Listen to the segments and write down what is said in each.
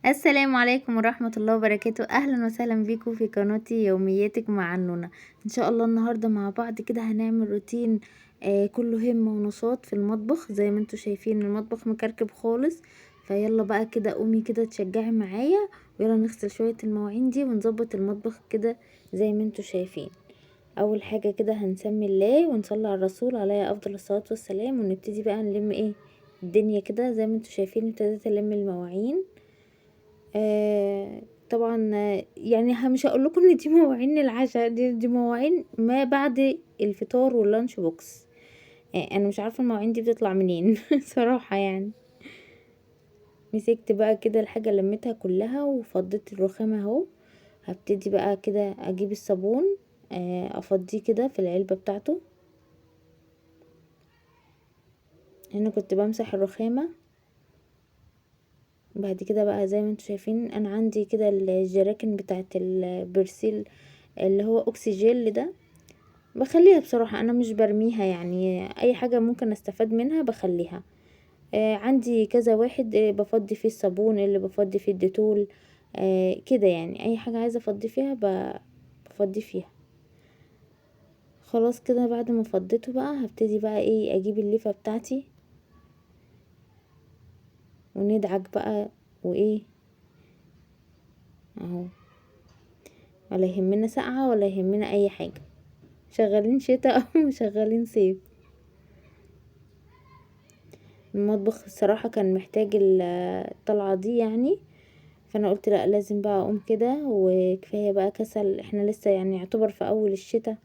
السلام عليكم ورحمة الله وبركاته، أهلا وسهلا بيكم في قناتي يومياتك مع النونة. إن شاء الله النهاردة مع بعض كده هنعمل روتين كله همة ونشاط في المطبخ. زي ما انتوا شايفين المطبخ مكركب خالص، فيلا بقى كده قومي كده تشجعي معايا، ويلا نغسل شوية المواعين دي ونظبط المطبخ كده زي ما انتوا شايفين. أول حاجة كده هنسمي الله ونصلي على الرسول عليه أفضل الصلاة والسلام، ونبتدي بقى نلم الدنيا كده. زي ما انتوا شايفين ابتديت ألم المواعين. طبعا يعني مش هقول لكم ان دي مواعين العشاء، دي مواعين ما بعد الفطار واللانش بوكس. انا مش عارفه المواعين دي بتطلع منين صراحه يعني. مسكت بقى كده الحاجه لميتها كلها وفضيت الرخامه اهو. هبتدي بقى كده اجيب الصابون، افضيه كده في العلبه بتاعته. هنا كنت بمسح الرخامه. بعد كده بقى زي ما انتوا شايفين انا عندي كده الجراكن بتاعت البرسيل اللي هو اوكسجيل ده، بخليها بصراحة. انا مش برميها، يعني اي حاجة ممكن استفاد منها بخليها. عندي كذا واحد بفضي فيه الصابون، اللي بفضي فيه الديتول. كده يعني اي حاجة عايزة افضي فيها بفضي فيها. خلاص كده بعد ما فضيته بقى هبتدي بقى اجيب الليفة بتاعتي وندعك بقى وايه اهو. ولا يهمنا ساقعة ولا يهمنا اي حاجة، شغالين شتاء او شغالين صيف. المطبخ الصراحة كان محتاج الطلعة دي يعني. فانا قلت لا، لازم بقى اقوم كده، وكفاية بقى كسل، احنا لسه يعني يعتبر في اول الشتاء،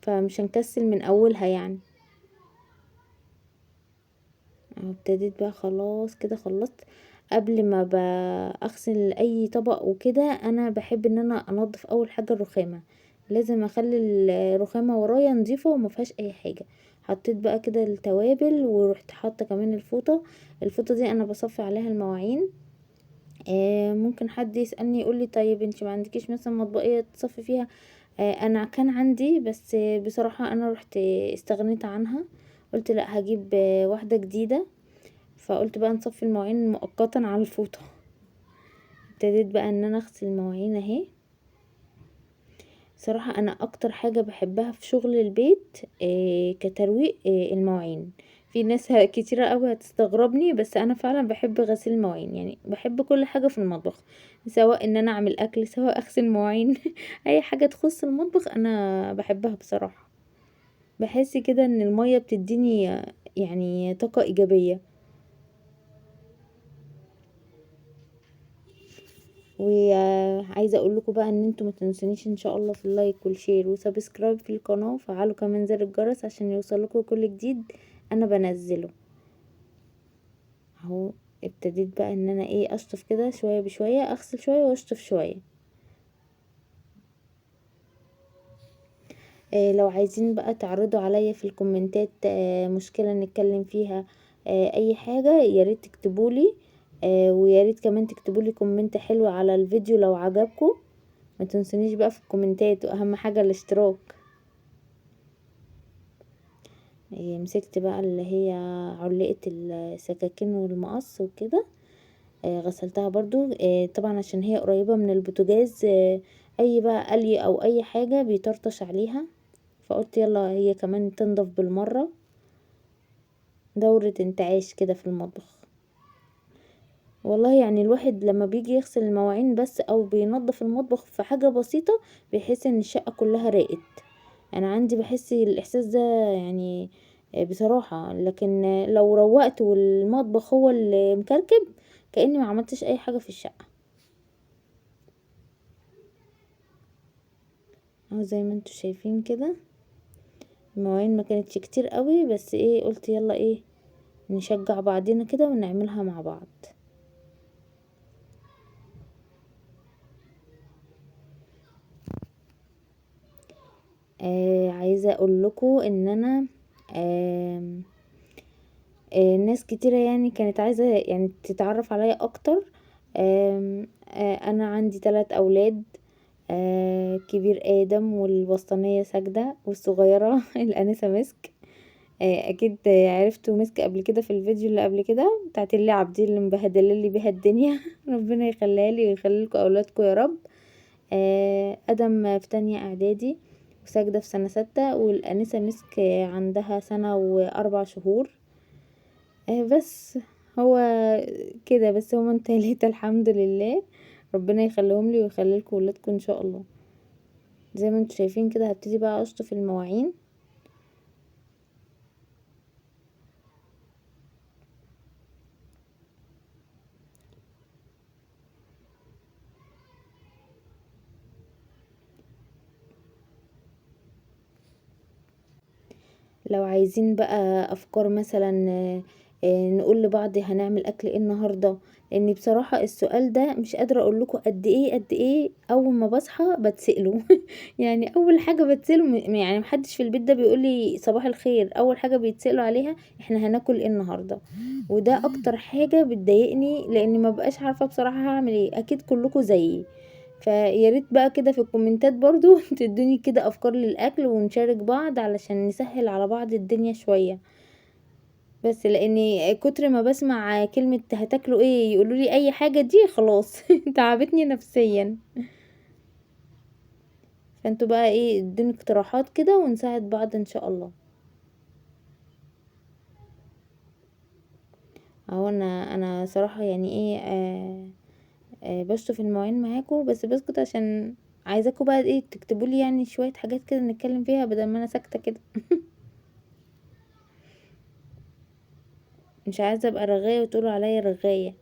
فمش هنكسل من اولها يعني. اهو ابتديت بقى خلاص كده خلصت. قبل ما اغسل اي طبق وكده انا بحب ان انا انضف اول حاجة الرخامة. لازم اخلي الرخامة ورايا نظيفة وما فيهاش اي حاجة. حطيت بقى كده التوابل ورحت حاطة كمان الفوطة. الفوطة دي انا بصفي عليها المواعين. ممكن حد يسألني يقولي طيب انت ما عندكيش مثلا مطبقية تصفي فيها؟ انا كان عندي، بس بصراحة انا رحت استغنيت عنها. قلت لا، هجيب واحدة جديدة. فقلت بقى نصفي المواعين مؤقتا على الفوطة. ابتديت بقى ان انا اغسل المواعين اهي. صراحة انا اكتر حاجة بحبها في شغل البيت كترويق المواعين. في ناس كتيرة قوي هتستغربني، بس انا فعلا بحب غسيل المواعين، يعني بحب كل حاجة في المطبخ. سواء ان انا اعمل اكل، سواء اغسل مواعين اي حاجة تخص المطبخ انا بحبها بصراحة. بحس كده ان المية بتديني يعني طاقة ايجابية. وعايزه اقول لكم بقى ان انتوا ما تنسونيش ان شاء الله في اللايك والشير وسبسكرايب في القناه، وفعلوا كمان زر الجرس عشان يوصلكوا كل جديد انا بنزله اهو. ابتديت بقى ان انا اشطف كده شويه بشويه، اغسل شويه واشطف شويه. لو عايزين بقى تعرضوا عليا في الكومنتات مشكله نتكلم فيها، اي حاجه يا ريت تكتبولي. ويا ريت كمان تكتبولي كومنت حلو على الفيديو لو عجبكم. ما تنسونيش بقى في الكومنتات، واهم حاجه الاشتراك. مسكت بقى اللي هي علقة السكاكين والمقص وكده. غسلتها برضو طبعا عشان هي قريبة من البوتاجاز. اي بقى قلي او اي حاجة بيطرطش عليها، فقلت يلا هي كمان تنضف بالمرة. دورة انتعاش كده في المطبخ. والله يعني الواحد لما بيجي يغسل المواعين بس او بينظف المطبخ في حاجة بسيطة، بيحس ان الشقة كلها راقت. انا عندي بحس الاحساس ده يعني بصراحة. لكن لو روقت والمطبخ هو اللي مكركب، كأني ما عملتش اي حاجة في الشقة. اهو زي ما انتوا شايفين كده. المواعين ما كانتش كتير قوي، بس قلت يلا نشجع بعضنا كده ونعملها مع بعض. عايزة اقول لكم ان انا آه ناس كتيرة يعني كانت عايزة يعني تتعرف عليا اكتر. انا عندي 3 اولاد. كبير ادم، والوسطانية ساجدة، والصغيرة الانسة مسك. اكيد عرفتوا مسك قبل كده في الفيديو اللي قبل كده بتاعت اللعب دي اللي مبهدله لي بيها الدنيا. ربنا يخليها لي ويخلي لكم اولادكم يا رب. ادم في تانية اعدادي، وساجدة في سنة 6، والانسة مسك عندها سنة و4 شهور. بس هو كده، بس هما التلاتة الحمد لله. ربنا يخليهم لي ويخلي لكم ولادكم ان شاء الله. زي ما انتم شايفين كده هبتدي بقى اشطف المواعين. لو عايزين بقى افكار مثلا، نقول لبعض هنعمل اكل ايه النهارده، لان بصراحه السؤال ده مش قادره اقول لكم قد ايه قد ايه اول ما بصحى بتساله. يعني اول حاجه بتساله، يعني محدش في البيت ده بيقول لي صباح الخير، اول حاجه بيتسالوا عليها احنا هناكل ايه النهارده. وده اكتر حاجه بتضايقني، لاني ما بقاش عارفه بصراحه هعمل ايه. اكيد كلكم زيي. فيا ريت بقى كده في الكومنتات برضو تدوني كده افكار للاكل، ونشارك بعض علشان نسهل على بعض الدنيا شوية. بس لاني كتر ما بسمع كلمة هتاكلوا ايه يقولوا لي اي حاجة، دي خلاص تعبتني نفسيا. فانتوا بقى ايه، ادوني اقتراحات كده ونساعد بعض ان شاء الله. اهو انا صراحة يعني ايه، بشطف المواعين معاكم، بس بسكت عشان عايزاكم بقى ايه تكتبوا لي يعني شوية حاجات كده نتكلم فيها بدل ما انا ساكتة كده. مش عايزة ابقى رغاية وتقولوا عليا رغاية.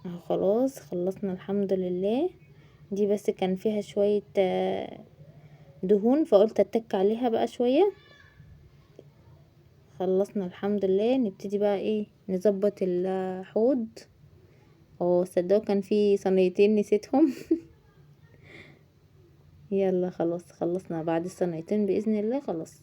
اهو خلاص خلصنا الحمد لله. دي بس كان فيها شوية دهون، فقلت اتك عليها بقى شوية. خلصنا الحمد لله. نبتدي بقى ايه نظبط الحوض. اه صدقوا كان في صينيتين نسيتهم. يلا خلاص خلصنا بعد الصينيتين بإذن الله خلاص.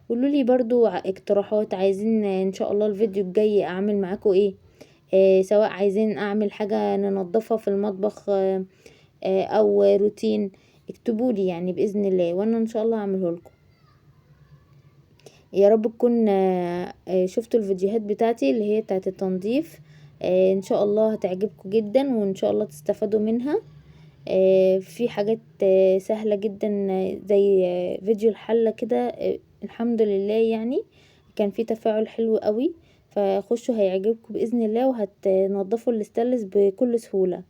قولوا لي برضو اقتراحات، عايزين ان شاء الله الفيديو الجاي اعمل معاكم ايه. سواء عايزين اعمل حاجة ننظفها في المطبخ، او روتين، اكتبولي يعني باذن الله وانا ان شاء الله اعمله لكم. يا رب تكون شفتوا الفيديوهات بتاعتي اللي هي بتاعت التنظيف. ان شاء الله هتعجبكم جدا وان شاء الله تستفادوا منها. في حاجات سهلة جدا، زي فيديو الحلة كده. الحمد لله يعني كان في تفاعل حلو قوي. فخشوا هيعجبكم باذن الله، وهتنضفوا الاستانلس بكل سهولة.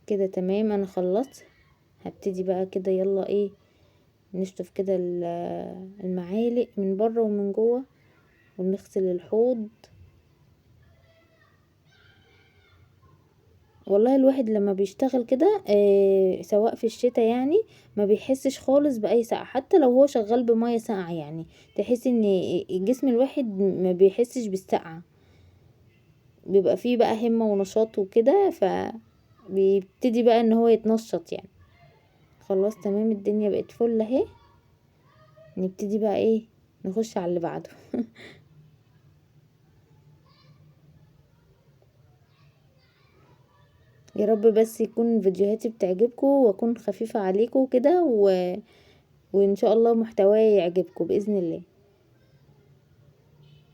كده تمام انا خلصت. هبتدي بقى كده يلا ايه نشطف كده المعالق من بره ومن جوه، ونغسل الحوض. والله الواحد لما بيشتغل كده سواء في الشتاء يعني ما بيحسش خالص بأي سقعة، حتى لو هو شغال بمية ساقعة يعني تحس ان جسم الواحد ما بيحسش بالسقعة. بيبقى فيه بقى همة ونشاط وكده، بيبتدي بقى ان هو يتنشط يعني. خلاص تمام الدنيا بقت فل اهي. نبتدي بقى ايه نخش على اللي بعده. يا رب بس يكون فيديوهاتي بتعجبكم واكون خفيفة عليكم كده وان شاء الله محتواي يعجبكم باذن الله.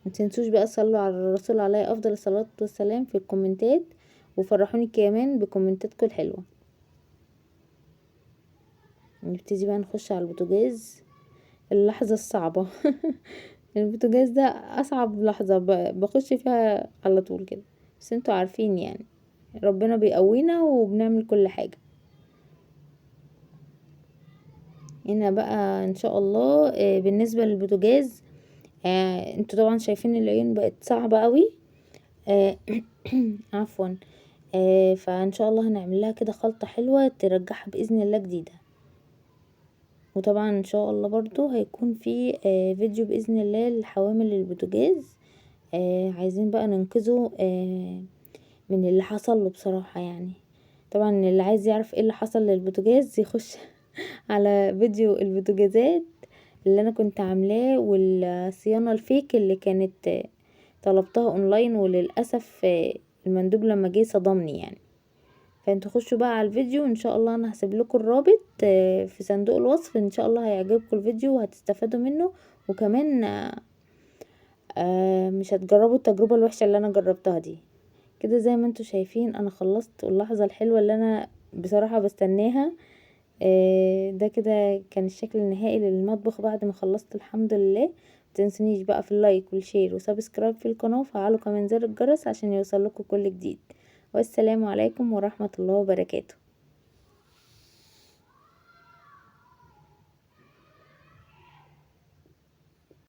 ما تنسوش بقى تصلوا على الرسول عليه افضل الصلاه والسلام في الكومنتات، وفرحوني كمان بكومنتاتكم الحلوه. نبتدي بقى نخش على البوتاجاز. اللحظه الصعبه. البوتاجاز ده اصعب لحظه بخش فيها على طول كده. بس انتوا عارفين يعني ربنا بيقوينا وبنعمل كل حاجه. هنا بقى ان شاء الله بالنسبه للبوتاجاز، انتوا طبعا شايفين العيون بقت صعبه قوي. آه عفوا. فان شاء الله هنعمل لها كده خلطة حلوة ترجعها باذن الله جديدة. وطبعا ان شاء الله برضو هيكون في فيديو باذن الله لحوامل البوتاجاز. عايزين بقى ننقذه من اللي حصل له بصراحة يعني. طبعا اللي عايز يعرف ايه اللي حصل للبوتاجاز يخش على فيديو البوتاجازات اللي انا كنت عاملاه والصيانة الفيك اللي كانت طلبتها اونلاين، وللأسف المندوب لما جه صدمني يعني. فانتوا خشوا بقى على الفيديو، ان شاء الله انا هسيب لكم الرابط في صندوق الوصف، ان شاء الله هيعجبكم الفيديو وهتستفادوا منه. وكمان مش هتجربوا التجربة الوحشة اللي انا جربتها دي. كده زي ما انتوا شايفين انا خلصت، واللحظة الحلوة اللي انا بصراحة بستناها ده كده كان الشكل النهائي للمطبخ بعد ما خلصت الحمد لله. متنسونيش بقى في اللايك والشير وسبسكرايب في القناة، وفعلوا كمان زر الجرس عشان يوصل لكم كل جديد. والسلام عليكم ورحمة الله وبركاته.